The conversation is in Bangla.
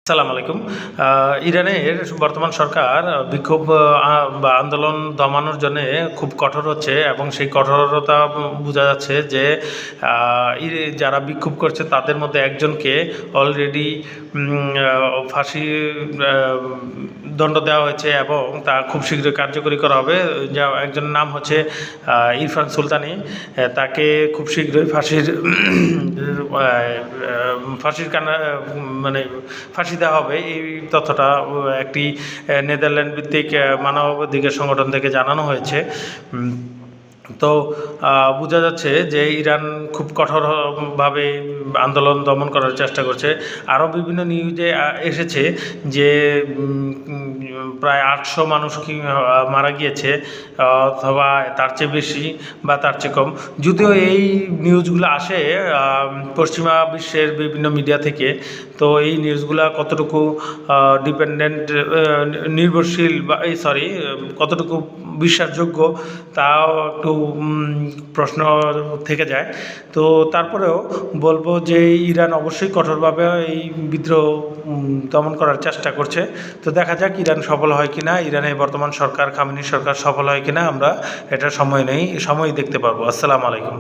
আসসালামু আলাইকুম। ইরানের বর্তমান সরকার বিক্ষোভ বা আন্দোলন দমানোর জন্যে খুব কঠোর হচ্ছে এবং সেই কঠোরতা বোঝা যাচ্ছে যে যারা বিক্ষোভ করছে তাদের মধ্যে একজনকে অলরেডি ফাঁসি দণ্ড দেওয়া হয়েছে এবং তা খুব শীঘ্রই কার্যকরী করা হবে। যা একজনের নাম হচ্ছে ইরফান সুলতানি। তাকে খুব শীঘ্রই ফাঁসির মানে ফাঁসি দেওয়া হবে, এই তথ্যটা একটি নেদারল্যান্ড ভিত্তিক মানবাধিকার সংগঠন থেকে জানানো হয়েছে। তো বোঝা যাচ্ছে যে ইরান খুব কঠোরভাবে আন্দোলন দমন করার চেষ্টা করছে। আরও বিভিন্ন নিউজে এসেছে যে প্রায় 800 মানুষ মারা গিয়েছে, অথবা তার চেয়ে বেশি বা তার চেয়ে কম। যদিও এই নিউজগুলো আসে পশ্চিমা বিশ্বের বিভিন্ন মিডিয়া থেকে, তো এই নিউজগুলো কতটুকু নির্ভরশীল বা কতটুকু বিশ্বাসযোগ্য তাও একটু প্রশ্ন থেকে যায়। তো তারপরেও বলবো যে ইরান অবশ্যই কঠোরভাবে এই বিদ্রোহ দমন করার চেষ্টা করছে। তো দেখা যাক ইরান সফল হয় কিনা, ইরানের বর্তমান সরকার খামেনি সরকার সফল হয় কিনা, আমরা এটা সময় দেখতে পারবো। আসসালামু আলাইকুম।